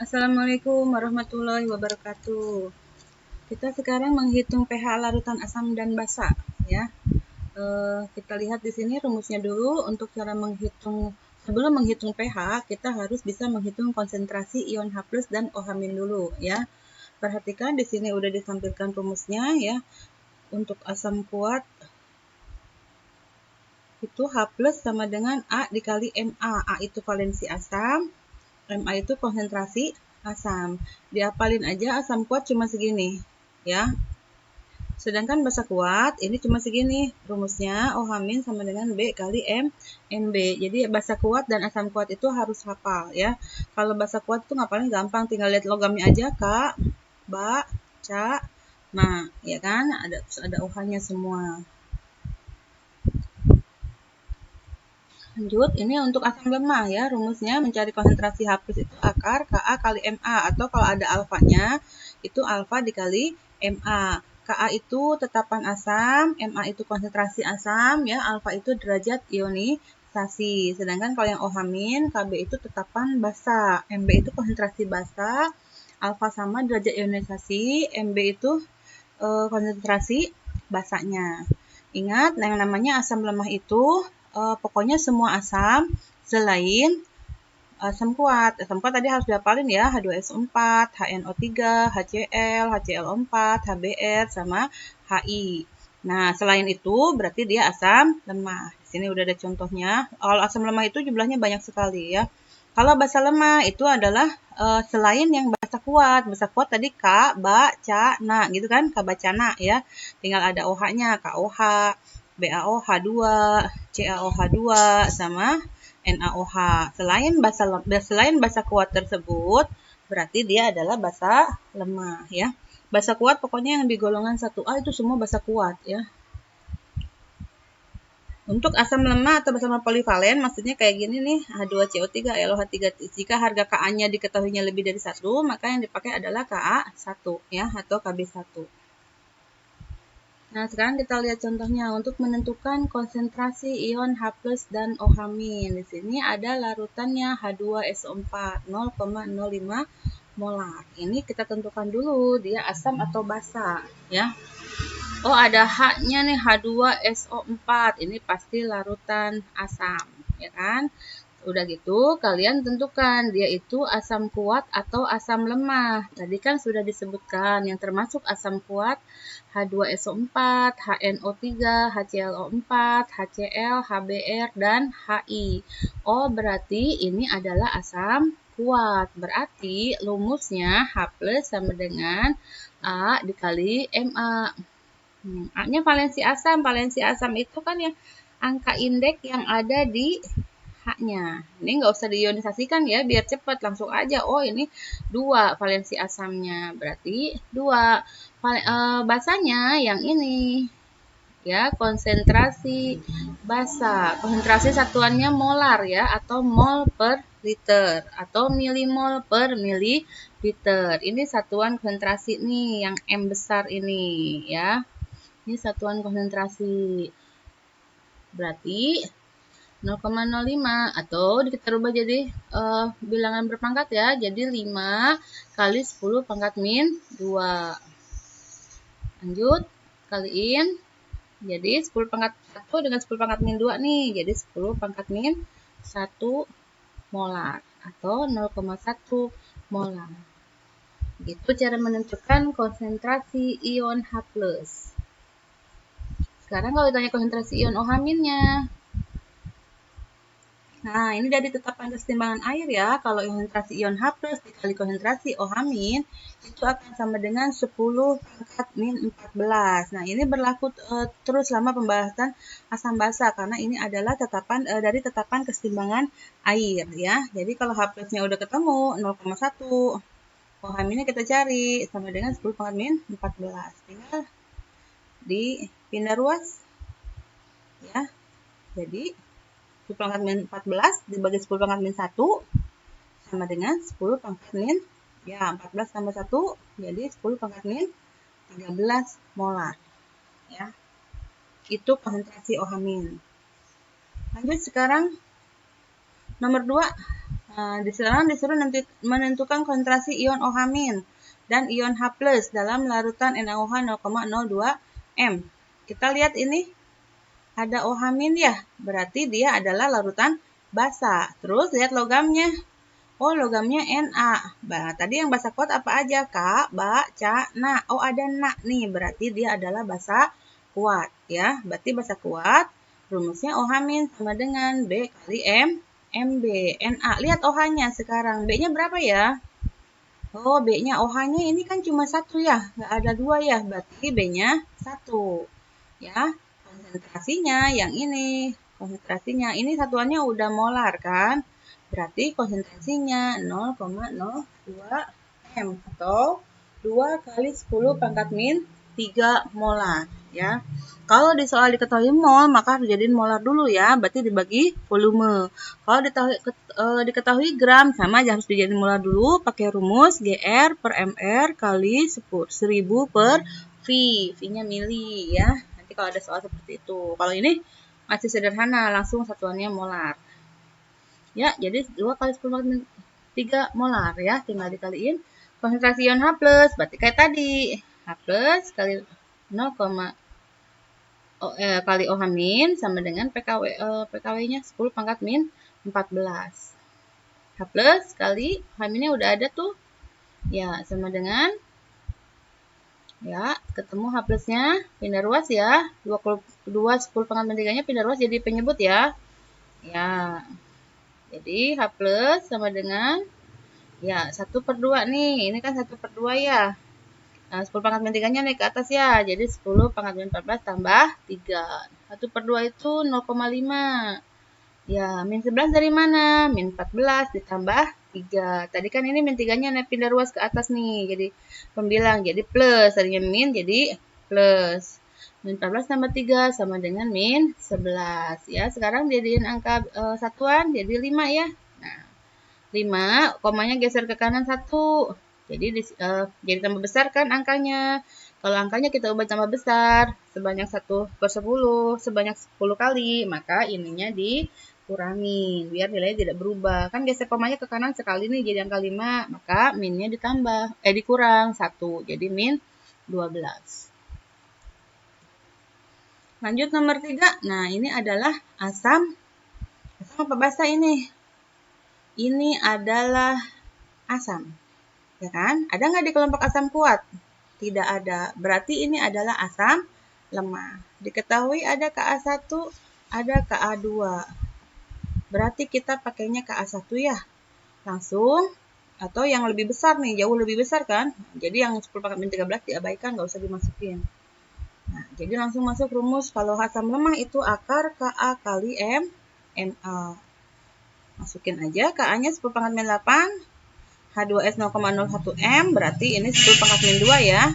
Assalamualaikum warahmatullahi wabarakatuh. Kita sekarang menghitung pH larutan asam dan basa, ya. Kita lihat di sini rumusnya dulu. Untuk cara menghitung, sebelum menghitung pH, kita harus bisa menghitung konsentrasi ion H+ dan OH- dulu, ya. Perhatikan di sini udah ditampilkan rumusnya, ya. Untuk asam kuat itu H+ sama dengan A dikali Ma. A itu valensi asam, Ma itu konsentrasi asam. Diapalin aja asam kuat cuma segini, ya. Sedangkan basa kuat ini cuma segini. Rumusnya OH- sama dengan B kali Mb. Jadi basa kuat dan asam kuat itu harus hafal, ya. Kalau basa kuat itu ngapalin gampang, tinggal lihat logamnya aja, Kak, Ba, Ca, Ma, ya kan? Ada OH-nya semua. Lanjut, ini untuk asam lemah, ya. Rumusnya mencari konsentrasi H+ itu akar Ka kali Ma, atau kalau ada alfanya itu alfa dikali Ma. Ka itu tetapan asam, Ma itu konsentrasi asam, ya. Alfa itu derajat ionisasi. Sedangkan kalau yang OH-, Kb itu tetapan basa, Mb itu konsentrasi basa, alfa sama derajat ionisasi, Mb itu konsentrasi basanya. Ingat, yang namanya asam lemah itu pokoknya semua asam selain asam kuat. Asam kuat tadi harus dihafalin, ya, H2SO4, HNO3, HCl, HClO4, HBr, sama Hi. Nah, selain itu berarti dia asam lemah. Di sini udah ada contohnya. Kalau asam lemah itu jumlahnya banyak sekali, ya. Kalau basa lemah itu adalah selain yang basa kuat. Basa kuat tadi Ka, Ba, Ca, Na, gitu kan? Kabacana, ya. Tinggal ada OH-nya, KOH, BaOH2, CaOH2, sama NaOH. Selain basa kuat tersebut, berarti dia adalah basa lemah, ya. Basa kuat pokoknya yang di golongan 1A itu semua basa kuat, ya. Untuk asam lemah atau bersama polivalen, maksudnya kayak gini nih, H2CO3, LOH3. Jika harga Ka-nya diketahuinya lebih dari 1, maka yang dipakai adalah Ka1, ya, atau Kb1. Nah, sekarang kita lihat contohnya untuk menentukan konsentrasi ion H+ dan OH-. Di sini ada larutannya H2SO4 0,05 molar. Ini kita tentukan dulu dia asam atau basa, ya. Oh, ada H-nya nih, H2SO4. Ini pasti larutan asam, ya kan? Udah gitu, kalian tentukan dia itu asam kuat atau asam lemah. Tadi kan sudah disebutkan yang termasuk asam kuat H2SO4, HNO3, HClO4, HCl, HBr, dan Hi. Oh, berarti ini adalah asam kuat. Berarti rumusnya H+ sama dengan A dikali Ma. A-nya valensi asam. Valensi asam itu kan yang angka indeks yang ada di H-nya. Ini nggak usah diionisasikan, ya, biar cepat. Langsung aja, oh ini 2 valensi asamnya. Berarti 2. Basanya yang ini, ya, konsentrasi basa. Konsentrasi satuannya molar, ya, atau mol per liter, atau milimol per mililiter. Ini satuan konsentrasi nih, yang M besar ini, ya. Ini satuan konsentrasi. Berarti 0,05, atau kita rubah jadi bilangan berpangkat, ya. Jadi 5 kali 10 pangkat min 2. Lanjut, kaliin. Jadi 10 pangkat 1 dengan 10 pangkat min 2 nih. Jadi 10 pangkat min 1 molar, atau 0,1 molar. Gitu cara menentukan konsentrasi ion H+. Sekarang kalau ditanya konsentrasi ion OH-nya. Nah, ini dari tetapan kesetimbangan air, ya. Kalau konsentrasi ion H+ dikali konsentrasi OH- itu akan sama dengan 10 pangkat min 14. Nah, ini berlaku terus selama pembahasan asam basa, karena ini adalah dari tetapan kesetimbangan air, ya. Jadi kalau H+-nya udah ketemu 0,1, OH-nya kita cari sama dengan 10 pangkat min 14. Tinggal dipindah ruas, ya. Jadi 10 pangkat min 14 dibagi 10 pangkat min 1 sama dengan 10 pangkat min, ya, 14 tambah 1 jadi 10 pangkat min 13 molar, ya. Itu konsentrasi OH-. Lanjut sekarang nomor 2, Nah, disuruh menentukan konsentrasi ion OH- dan ion H+ dalam larutan NaOH 0,02 m. Kita lihat ini ada OH- ya, berarti dia adalah larutan basa. Terus lihat logamnya. Oh, logamnya Na. Bah, tadi yang basa kuat apa aja? Ka, ba, ca, na. Oh, ada na nih, berarti dia adalah basa kuat ya. Berarti basa kuat. Rumusnya OH- sama dengan B kali MB. Na. Lihat OH-nya sekarang. B-nya berapa ya? Oh, B-nya OH-nya ini kan cuma satu ya, nggak ada dua ya, berarti B-nya 1. Ya, konsentrasinya yang ini. Konsentrasinya, ini satuannya udah molar kan? Berarti konsentrasinya 0,02 M atau 2 kali 10 pangkat min 3 molar ya. Kalau di soal diketahui mol, maka harus jadiin molar dulu ya, berarti dibagi volume. Kalau diketahui gram, sama aja harus dijadiin molar dulu, pakai rumus GR per MR kali 1000 per V. V-nya mili ya. Nanti kalau ada soal seperti itu. Kalau ini masih sederhana, langsung satuannya molar. Ya, jadi 2 kali 10 pangkat min 3 molar ya, tinggal dikaliin konsentrasi ion H+, berarti kayak tadi. H+ kali 0, kali OH- sama dengan PKW-nya 10 pangkat min 14. H+ kali OH-nya udah ada tuh. Ya, sama dengan ya, ketemu H+-nya pindah ruas ya. 2 10 pangkat min 3-nya pindah ruas jadi penyebut ya. Ya. Jadi H+ sama dengan ya 1/2 nih. Ini kan 1/2 ya. Nah, 10 pangkat min 3-nya naik ke atas ya. Jadi 10 pangkat min 14 tambah 3. 1/2 itu 0,5. Ya, min 11 dari mana? Min 14 ditambah 3. Tadi kan ini min 3-nya naik pindah ruas ke atas nih. Jadi pembilang jadi plus. Tadinya min jadi plus. Min 14 tambah 3 sama dengan min 11. Ya, sekarang jadiin angka satuan jadi 5 ya. Nah, 5, komanya geser ke kanan 1. Jadi tambah besar kan angkanya. Kalau angkanya kita ubah tambah besar, sebanyak 1/10, sebanyak 10 kali, maka ininya dikurangi, biar nilainya tidak berubah. Kan geser komanya ke kanan sekali nih, jadi angka 5, maka minnya dikurang 1, jadi min 12. Lanjut nomor 3, nah ini adalah asam apa basa ini? Ini adalah asam. Ya kan? Ada nggak di kelompok asam kuat? Tidak ada. Berarti ini adalah asam lemah. Diketahui ada Ka1, ada Ka2. Berarti kita pakainya Ka1 ya. Langsung. Atau yang lebih besar nih, jauh lebih besar kan? Jadi yang 10 pangkat min 13 diabaikan, nggak usah dimasukin. Nah, jadi langsung masuk rumus. Kalau asam lemah itu akar Ka kali Na. Masukin aja. Ka-nya 10 pangkat min 8. H2S 0,01 M, berarti ini 10 pangkat min 2 ya.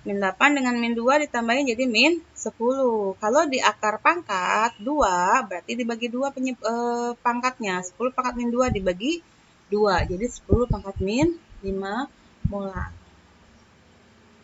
Min 8 dengan min 2 ditambahin jadi min 10. Kalau di akar pangkat 2, berarti dibagi 2 pangkatnya. 10 pangkat min 2 dibagi 2. Jadi 10 pangkat min 5 molar.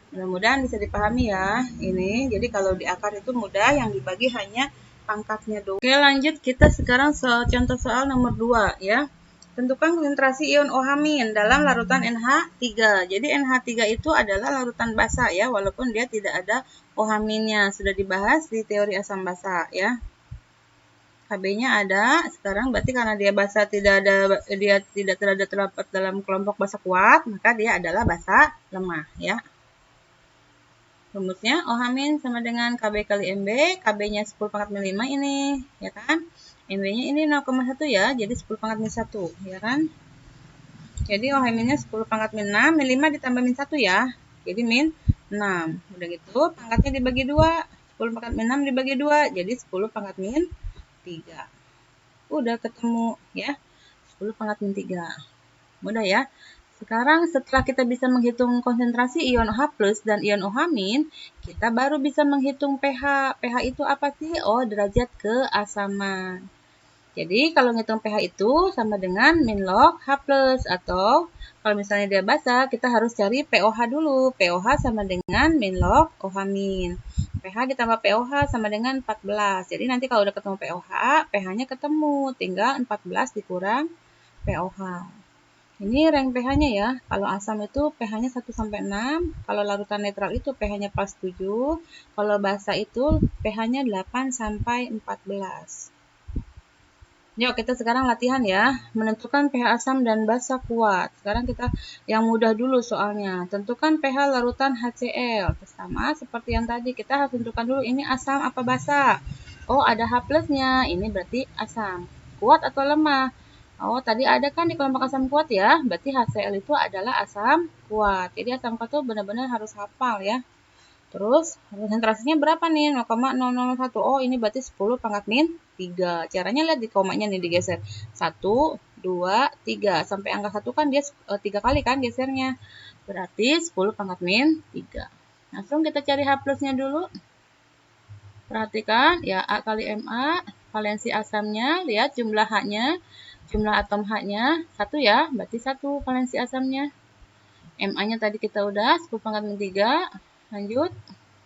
Mudah-mudahan bisa dipahami ya ini. Jadi kalau di akar itu mudah, yang dibagi hanya pangkatnya doang. Oke, lanjut kita sekarang contoh soal nomor 2 ya. Tentukan konsentrasi ion OH- dalam larutan NH3. Jadi NH3 itu adalah larutan basa ya, walaupun dia tidak ada OH-nya. Sudah dibahas di teori asam basa ya. Kb-nya ada. Sekarang berarti karena dia basa dia tidak terdapat dalam kelompok basa kuat, maka dia adalah basa lemah ya. Rumusnya OH- sama dengan Kb kali Mb, Kb-nya 10 pangkat min 5 ini, ya kan? Mb-nya ini 0,1 ya, jadi 10 pangkat min 1, ya kan? Jadi OH-nya 10 pangkat min 6, min 5 ditambah min 1 ya, jadi min 6. Udah gitu, pangkatnya dibagi 2, 10 pangkat min 6 dibagi 2, jadi 10 pangkat min 3. Udah ketemu ya, 10 pangkat min 3. Mudah ya. Sekarang setelah kita bisa menghitung konsentrasi ion H+ dan ion OH-, kita baru bisa menghitung pH. pH itu apa sih? Oh, derajat keasaman. Jadi kalau ngitung pH itu sama dengan min log H+, atau kalau misalnya dia basa, kita harus cari pOH dulu. pOH sama dengan min log OH-. pH ditambah pOH sama dengan 14. Jadi nanti kalau udah ketemu pOH, pH-nya ketemu. Tinggal 14 dikurang pOH. Ini rank pH-nya ya. Kalau asam itu pH-nya 1-6, kalau larutan netral itu pH-nya plus 7, kalau basa itu pH-nya 8-14. Yuk kita sekarang latihan ya, menentukan pH asam dan basa kuat. Sekarang kita yang mudah dulu soalnya. Tentukan pH larutan HCl. Sama seperti yang tadi, kita harus tentukan dulu ini asam apa basa. Oh, ada H plusnya, ini berarti asam. Kuat atau lemah? Oh, tadi ada kan di kelompok asam kuat ya, berarti HCl itu adalah asam kuat. Jadi asam kuat itu benar-benar harus hafal ya. Terus konsentrasinya berapa nih? 0,0001. Oh, ini berarti 10 pangkat min 3. Caranya lihat di komanya nih digeser. 1, 2, 3. Sampai angka 1 kan dia 3 kali kan gesernya. Berarti 10 pangkat min 3. Langsung kita cari H plusnya dulu. Perhatikan ya, A kali Ma, valensi asamnya, lihat jumlah H-nya, jumlah atom H-nya 1 ya, berarti 1 valensi asamnya. Ma-nya tadi kita udah 10 pangkat min 3. Lanjut.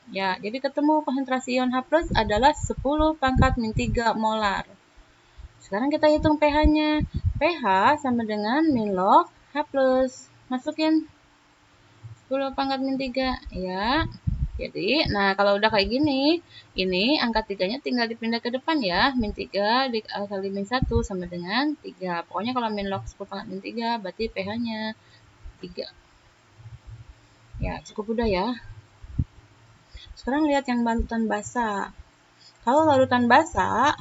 Ya, jadi ketemu konsentrasi ion H+ adalah 10 pangkat min 3 molar. Sekarang kita hitung pH-nya. pH sama dengan min log H+. Masukin 10 pangkat min 3 ya. Jadi, nah kalau udah kayak gini, ini angka 3-nya tinggal dipindah ke depan ya. Min 3 dikali min 1 sama dengan 3. Pokoknya kalau min log 10 pangkat min 3, berarti pH-nya 3. Ya, cukup udah ya. Sekarang lihat yang larutan basa. Kalau larutan basa,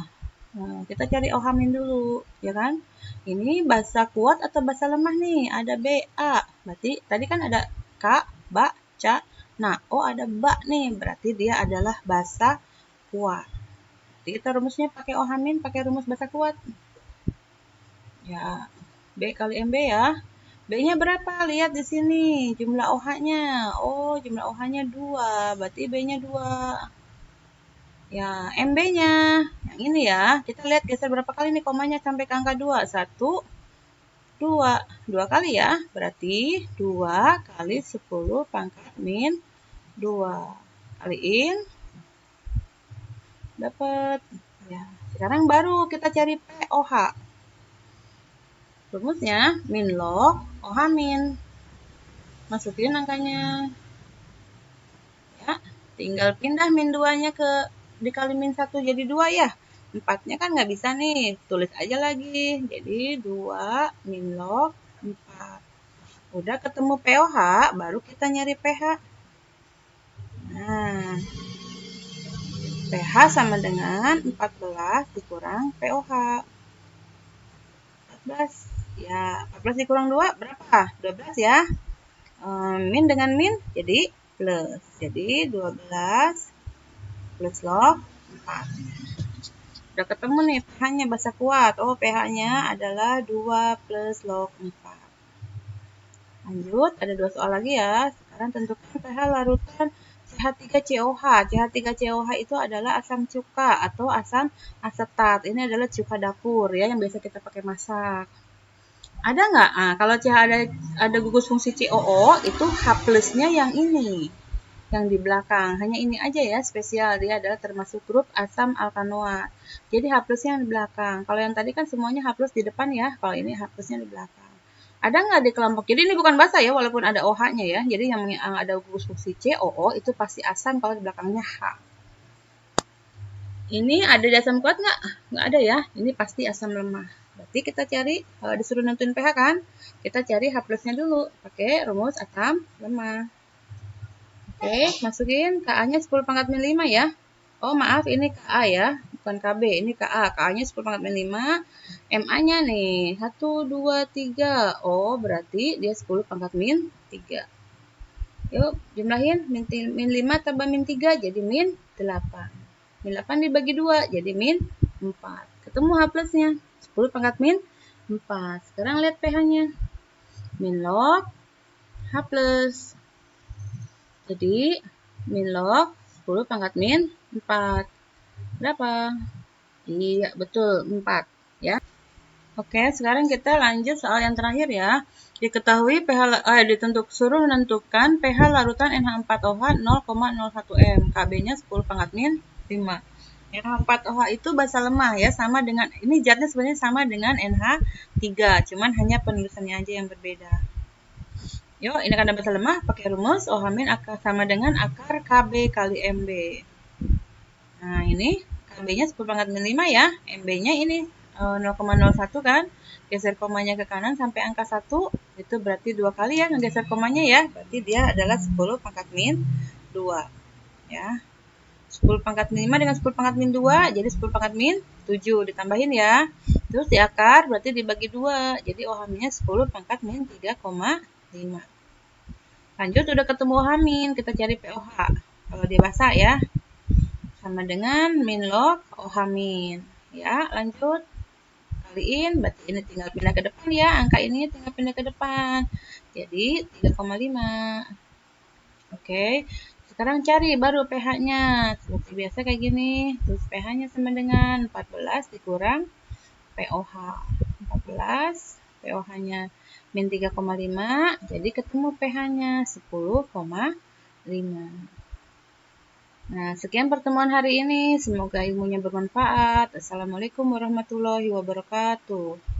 kita cari OH- dulu, ya kan? Ini basa kuat atau basa lemah nih? Ada BA. Berarti tadi kan ada K, Ba, Ca. Nah, O ada Ba nih, berarti dia adalah basa kuat. Jadi kita rumusnya pakai OH- pakai rumus basa kuat. Ya, B kali MB ya. B-nya berapa? Lihat di sini, jumlah OH-nya. Oh, jumlah OH-nya 2, berarti B-nya 2. Ya, MB-nya. Yang ini ya. Kita lihat geser berapa kali nih komanya sampai ke angka 2. 1, 2. 2 kali ya. Berarti 2 kali 10 pangkat min 2. Kaliin. Dapat. Ya. Sekarang baru kita cari pOH. Rumusnya min log OH min. Masukin angkanya. Ya. Tinggal pindah min 2-nya ke dikali min 1 jadi 2 ya. 4-nya kan nggak bisa nih, tulis aja lagi. Jadi 2 min log 4. Udah ketemu pOH, baru kita nyari pH. Nah, pH sama dengan 14 dikurang pOH. 14. Ya, 14 dikurang 2 berapa? 12 ya. Min dengan min jadi plus. Jadi 12 plus log 4. Udah ketemu nih pH-nya basa kuat. Oh, pH-nya adalah 2 plus log 4. Lanjut, ada 2 soal lagi ya. Sekarang tentukan pH larutan CH3COH. CH3COH itu adalah asam cuka atau asam asetat. Ini adalah cuka dapur ya yang biasa kita pakai masak. Ada nggak? Kalau CH ada gugus fungsi COO, itu H plusnya yang ini. Yang di belakang. Hanya ini aja ya spesial, dia adalah termasuk grup asam alkanoat. Jadi H plusnya di belakang. Kalau yang tadi kan semuanya H plus di depan ya, kalau ini H plusnya di belakang. Ada nggak di kelompok? Jadi ini bukan basa ya, walaupun ada OH-nya ya. Jadi yang ada gugus fungsi COO itu pasti asam kalau di belakangnya H. Ini ada di asam kuat nggak? Nggak ada ya. Ini pasti asam lemah. Berarti kita cari, disuruh nentuin pH kan? Kita cari H plusnya dulu. Pakai rumus asam lemah. Oke, masukin Ka-nya 10 pangkat min 5 ya. Oh, maaf ini Ka ya, bukan Kb. Ini Ka. Ka-nya 10 pangkat min 5. Ma-nya nih 1, 2, 3. Oh, berarti dia 10 pangkat min 3. Yuk, jumlahin. Min 5 tambah min 3 jadi min 8. Min 8 dibagi 2 jadi min 4. Ketemu H plusnya. 10 pangkat min 4. Sekarang lihat pH-nya. Min log H plus. Jadi, min log 10 pangkat min 4. Berapa? Iya, betul, 4. Ya. Oke, sekarang kita lanjut soal yang terakhir ya. Diketahui pH, suruh menentukan pH larutan NH4OH 0,01 M. Kb-nya 10 pangkat min 5. Ya, 4OH itu basa lemah ya, sama dengan ini zatnya sebenarnya sama dengan NH3, cuman hanya penulisannya aja yang berbeda. Yuk, ini karena basa lemah pakai rumus OH min akan sama dengan akar KB kali MB. Nah, ini KB-nya 10⁻5 ya, MB-nya ini 0,01 kan. Geser komanya ke kanan sampai angka 1, itu berarti 2 kali ya ngegeser komanya ya. Berarti dia adalah 10⁻2 ya. 10⁻5 dengan 10⁻2 jadi 10⁻7 ditambahin ya. Terus di akar berarti dibagi 2. Jadi OH minnya 10⁻3,5. Lanjut udah ketemu OH min, kita cari POH. Kalau dia basah ya. Sama dengan min log OH min. Ya, lanjut. Kaliin, berarti ini tinggal pindah ke depan ya. Angka ini tinggal pindah ke depan. Jadi 3,5. Oke. Sekarang cari baru pH-nya. Seperti biasa kayak gini. Terus pH-nya sama dengan 14 dikurang POH. 14, POH-nya min 3,5. Jadi ketemu pH-nya 10,5. Nah, sekian pertemuan hari ini. Semoga ilmunya bermanfaat. Assalamualaikum warahmatullahi wabarakatuh.